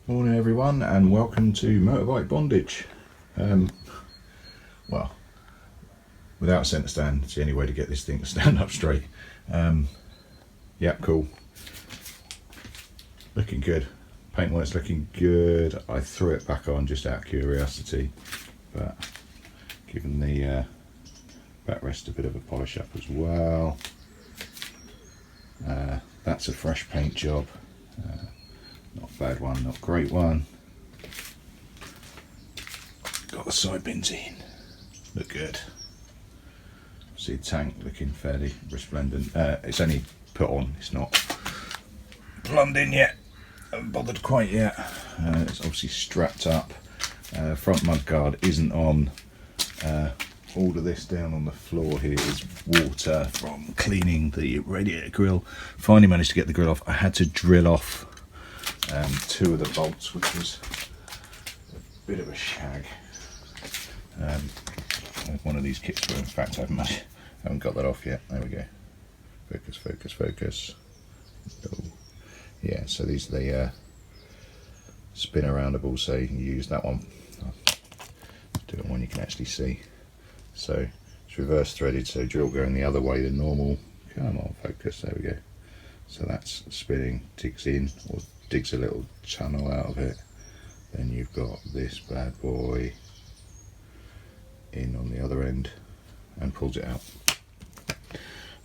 Morning everyone, and welcome to Motorbike Bondage. Well, without a centre stand, it's the only way to get this thing to stand up straight. Yeah, cool. Looking good. Paintwork's looking good. I threw it back on just out of curiosity, but given the backrest a bit of a polish up as well. That's a fresh paint job. Not a bad one, not a great one. Got the side bins in. Look good. See the tank looking fairly resplendent. It's only put on, it's not plumbed in yet. Haven't bothered quite yet. It's obviously strapped up. Front mudguard isn't on. All of this down on the floor here is water from cleaning the radiator grill. Finally managed to get the grill off. I had to drill off two of the bolts, which was a bit of a shag. One of these kits were, in fact, I haven't got that off yet. There we go. Focus, focus, focus. Oh. Yeah, so these are the spin aroundable, so you can use that one. I'll do it one you can actually see. So it's reverse threaded, so drill going the other way than normal. Come on, focus, there we go. So that's spinning, digs in, or digs a little channel out of it. Then you've got this bad boy in on the other end and pulls it out.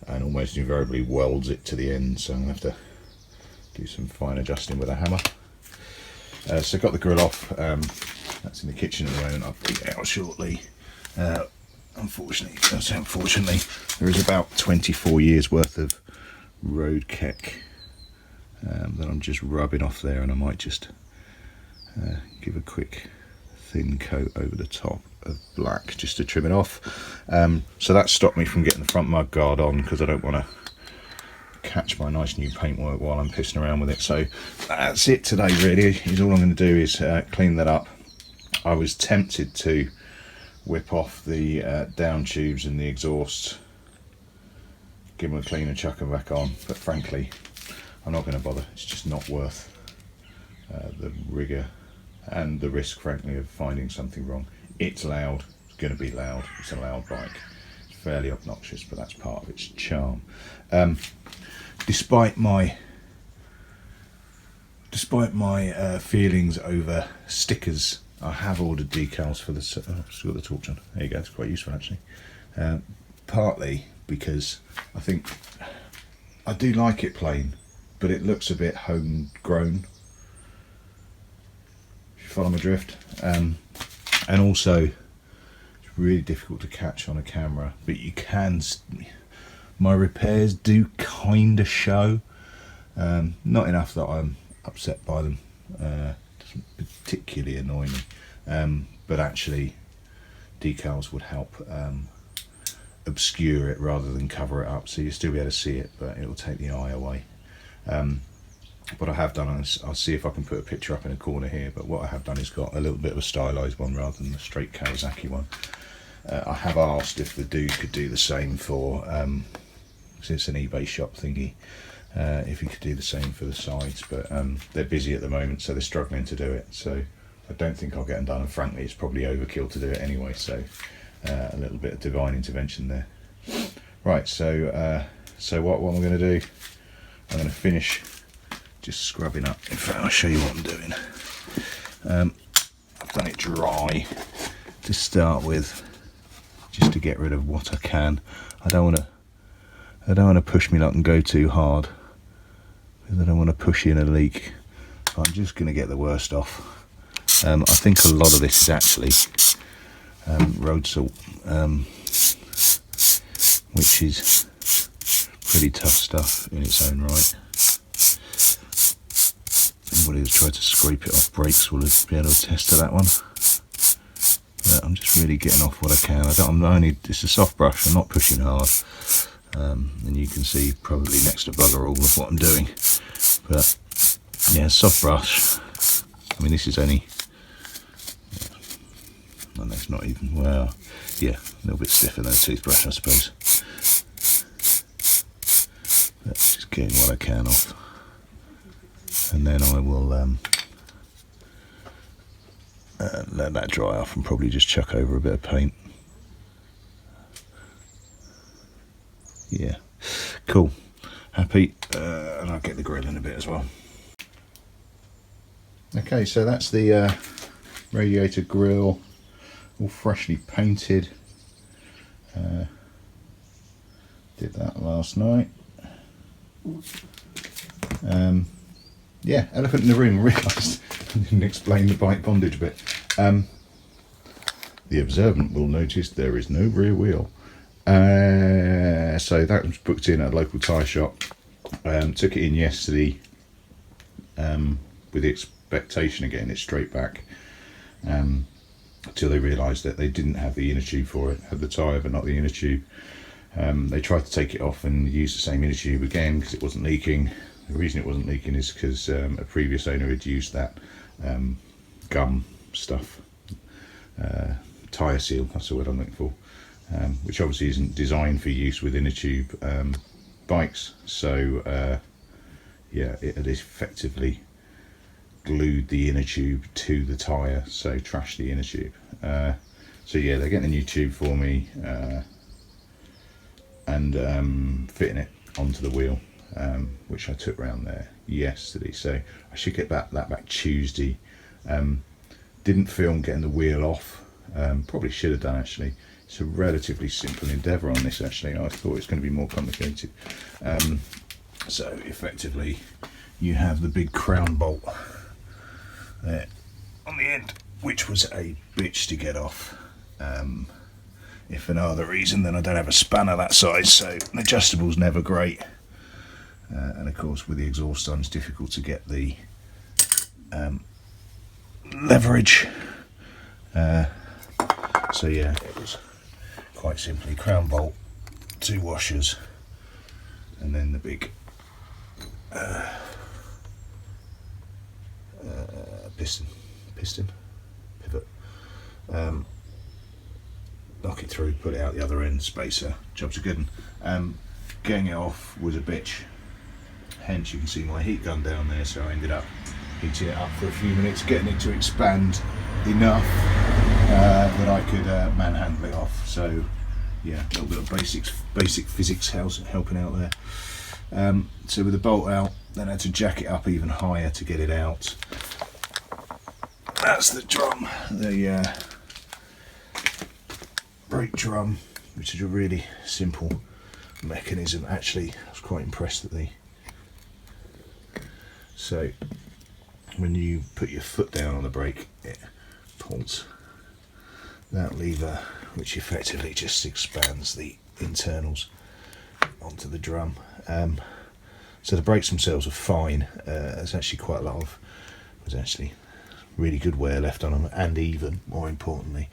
And almost invariably welds it to the end, so I'm going to have to do some fine adjusting with a hammer. So got the grill off. That's in the kitchen at the moment. I'll dig it out shortly. Unfortunately, there is about 24 years worth of road keck that I'm just rubbing off there, and I might just give a quick thin coat over the top of black just to trim it off. So that stopped me from getting the front mud guard on, because I don't want to catch my nice new paintwork while I'm pissing around with it. So that's it today really. All I'm going to do is clean that up. I was tempted to whip off the down tubes and the exhaust, give them a clean and chuck them back on, but frankly I'm not going to bother. It's just not worth the rigour and the risk, frankly, of finding something wrong. It's loud, it's going to be loud, it's a loud bike, it's fairly obnoxious, but that's part of its charm. Despite my feelings over stickers, I have ordered decals for the. Oh, I've still got the torch on. There you go. It's quite useful actually. Partly because I think I do like it plain, but it looks a bit homegrown. If you follow my drift, and also it's really difficult to catch on a camera. But you can. My repairs do kind of show. Not enough that I'm upset by them. Doesn't particularly annoy me, but actually decals would help obscure it rather than cover it up, so you still be able to see it, but it'll take the eye away. What I have done is, I'll see if I can put a picture up in a corner here, but what I have done is got a little bit of a stylized one rather than the straight Kawasaki one. I have asked if the dude could do the same for, because it's an eBay shop thingy, if he could do the same for the sides, but they're busy at the moment, so they're struggling to do it, so I don't think I'll get them done, and frankly it's probably overkill to do it anyway, so a little bit of divine intervention there. Right, so what I'm going to do, I'm going to finish just scrubbing up. In fact, I'll show you what I'm doing. I've done it dry to start with, just to get rid of what I can. I don't want to push me luck and go too hard, because I don't want to push in a leak. So I'm just going to get the worst off. I think a lot of this is actually road salt, which is pretty tough stuff in its own right. Anybody who's tried to scrape it off brakes will be able to attest to that one. But I'm just really getting off what I can. It's a soft brush, I'm not pushing hard. And you can see probably next to bugger all of what I'm doing. But yeah, soft brush. I mean, this is only, and that's not even, well, yeah, a little bit stiffer than a toothbrush, I suppose. But just getting what I can off. And then I will let that dry off and probably just chuck over a bit of paint. Yeah, cool, happy, and I'll get the grill in a bit as well. Okay, so that's the radiator grill, all freshly painted. Did that last night. Yeah, elephant in the room. Realised I didn't explain the bike bondage bit. The observant will notice there is no rear wheel. So that was booked in at a local tyre shop. Took it in yesterday with the expectation of getting it straight back, until they realised that they didn't have the inner tube for it. Had the tyre but not the inner tube. They tried to take it off and use the same inner tube again because it wasn't leaking. The reason it wasn't leaking is because a previous owner had used that gum stuff, tyre seal, that's the word I'm looking for, which obviously isn't designed for use with inner tube bikes. So yeah, it had effectively glued the inner tube to the tyre, so trashed the inner tube. So yeah, they're getting a new tube for me and fitting it onto the wheel, which I took round there yesterday. So I should get that back Tuesday. Didn't film getting the wheel off. Probably should have done actually. It's a relatively simple endeavour on this actually. I thought it was going to be more complicated. So effectively you have the big crown bolt there on the end, which was a bitch to get off. If for no other reason than I don't have a spanner that size, so an adjustable's never great. And of course with the exhaust on it's difficult to get the leverage. So yeah, it was quite simply crown bolt, 2 washers, and then the big piston pivot. Knock it through, put it out the other end, spacer, job's a good one. Getting it off was a bitch, hence you can see my heat gun down there, so I ended up heating it up for a few minutes, getting it to expand enough that I could manhandle it off. So yeah, a little bit of basic physics helping out there. So with the bolt out, then I had to jack it up even higher to get it out. That's the drum, the brake drum, which is a really simple mechanism. Actually, I was quite impressed at the. So when you put your foot down on the brake, it pulls that lever, which effectively just expands the internals onto the drum. So the brakes themselves are fine. There's actually quite a lot of, there's actually really good wear left on them, and even more importantly,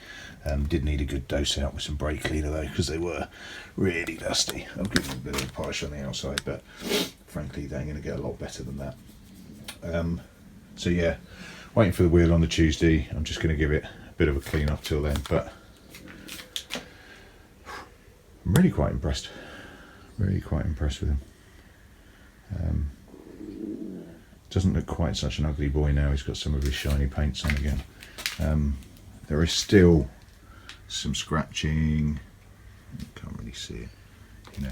did need a good dose out with some brake cleaner though, because they were really dusty. I'll give them a bit of a polish on the outside, but frankly they ain't going to get a lot better than that. So yeah, waiting for the wheel on the Tuesday. I'm just going to give it a bit of a clean up till then, but I'm really quite impressed. Really quite impressed with him. Doesn't look quite such an ugly boy now. He's got some of his shiny paints on again. There is still some scratching. Can't really see it, you know,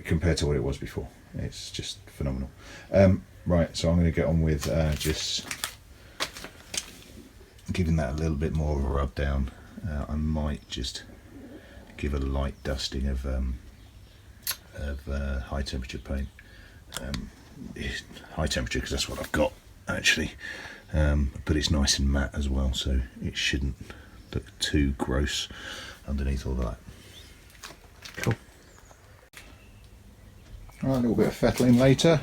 compared to what it was before. It's just phenomenal. Right, so I'm going to get on with just giving that a little bit more of a rub down. I might just give a light dusting of high temperature paint. High temperature because that's what I've got actually, but it's nice and matte as well, so it shouldn't look too gross underneath all that. Cool. Right, a little bit of fettling later,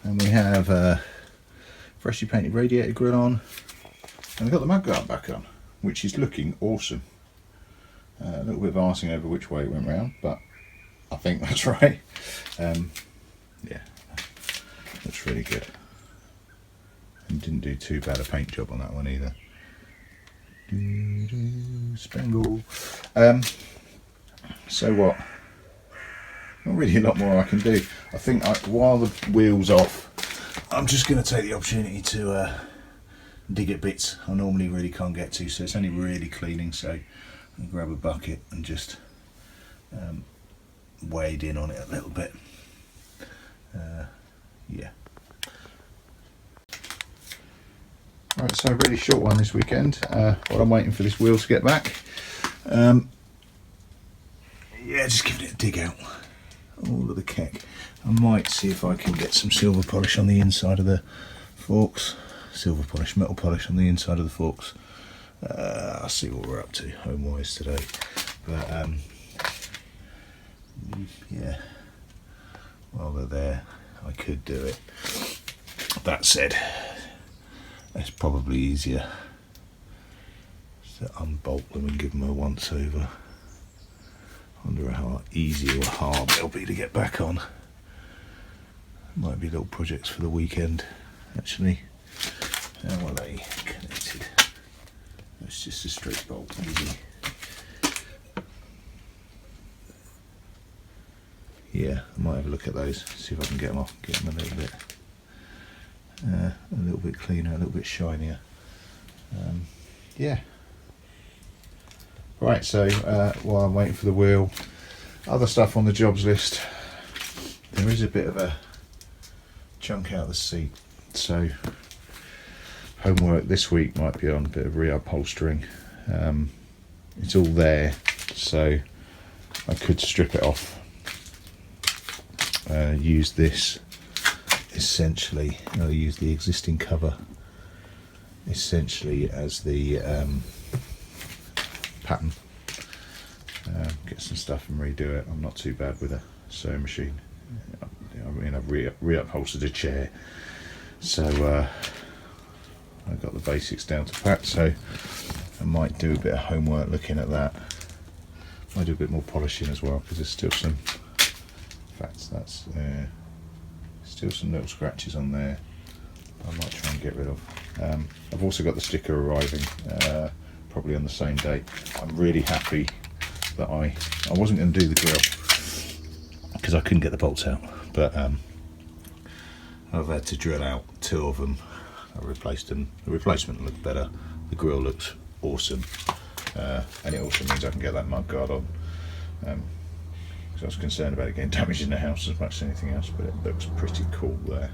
and we have a freshly painted radiator grill on, and we've got the mudguard back on, which is looking awesome. A little bit of arsing over which way it went round, but I think that's right. Yeah, looks really good. And didn't do too bad a paint job on that one either. Spangle. So what? Not really a lot more I can do. I think while the wheel's off, I'm just going to take the opportunity to dig at bits I normally really can't get to, so it's only really cleaning, so I grab a bucket and just wade in on it a little bit. Yeah. Right, so a really short one this weekend while I'm waiting for this wheel to get back. Yeah, just giving it a dig out. All of the keck. I might see if I can get some silver polish on the inside of the forks. Silver polish, metal polish on the inside of the forks. I'll see what we're up to home-wise today. But yeah, while they're there, I could do it. That said, it's probably easier to unbolt them and give them a once-over. I wonder how easy or hard they'll be to get back on. Might be little projects for the weekend, actually. How are they connected? It's just a straight bolt, easy. Yeah, I might have a look at those, see if I can get them off, get them a little bit cleaner, a little bit shinier. Yeah. Right, so while I'm waiting for the wheel, other stuff on the jobs list. There is a bit of a chunk out of the seat, so homework this week might be on a bit of reupholstering. It's all there, so I could strip it off. Use this essentially, I'll use the existing cover essentially as the pattern. Get some stuff and redo it. I'm not too bad with a sewing machine. I mean, I've reupholstered a chair, so I've got the basics down to pat, so I might do a bit of homework looking at that. Might do a bit more polishing as well, because there's still some, in fact, that's still some little scratches on there I might try and get rid of. I've also got the sticker arriving probably on the same day. I'm really happy that I wasn't going to do the grill because I couldn't get the bolts out, but I've had to drill out 2 of them. I replaced them. The replacement looked better. The grill looks awesome, and it also means I can get that mudguard on. Because I was concerned about it getting damaged in the house as much as anything else, but it looks pretty cool there.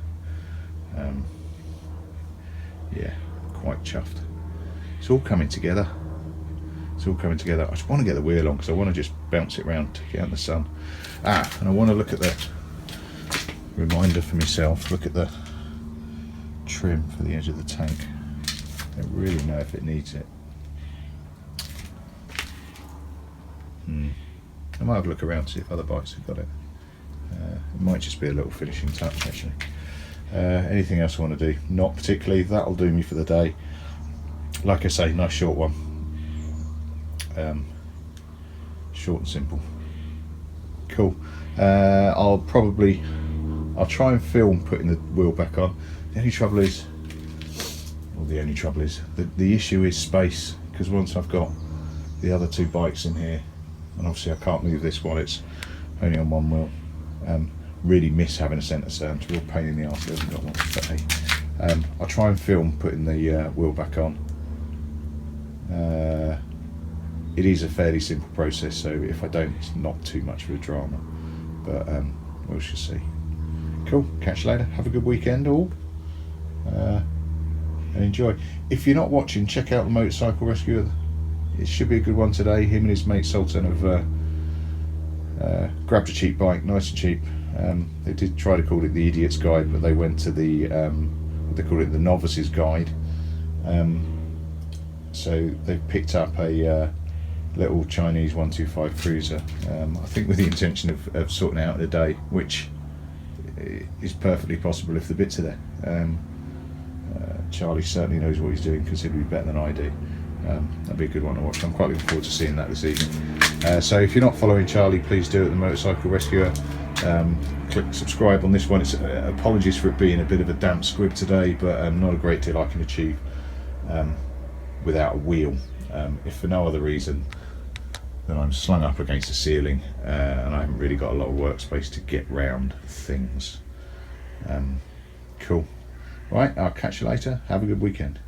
Yeah, quite chuffed. It's all coming together. It's all coming together. I just want to get the wheel on because I want to just bounce it around, take it out in the sun. And I want to look at the reminder for myself. Look at the trim for the edge of the tank. I don't really know if it needs it. I might have a look around to see if other bikes have got it. It might just be a little finishing touch actually. Anything else I want to do? Not particularly. That'll do me for the day. Like I say, nice short one. Short and simple. Cool. I'll try and film putting the wheel back on. The only trouble is, the issue is space, because once I've got the other 2 bikes in here, and obviously I can't move this while it's only on one wheel. Really miss having a centre stand. It's a real pain in the arse. I haven't got one. But hey, I'll try and film putting the wheel back on. It is a fairly simple process, so if I don't, it's not too much of a drama. But we shall see. Cool. Catch you later. Have a good weekend, all. And enjoy. If you're not watching, check out the Motorcycle Rescuer. It should be a good one today. Him and his mate Sultan have grabbed a cheap bike, nice and cheap. They did try to call it the Idiot's Guide, but they went to the they call it the Novice's Guide. So they've picked up a little Chinese 125 cruiser, I think with the intention of sorting out in a day, which is perfectly possible if the bits are there. Charlie certainly knows what he's doing, considerably better than I do. That'd be a good one to watch. I'm quite looking forward to seeing that this evening. So if you're not following Charlie, please do at the Motorcycle Rescuer. Click subscribe on this one. It's apologies for it being a bit of a damp squib today, but not a great deal I can achieve without a wheel. If for no other reason than I'm slung up against the ceiling and I haven't really got a lot of workspace to get round things. Cool. Right, I'll catch you later. Have a good weekend.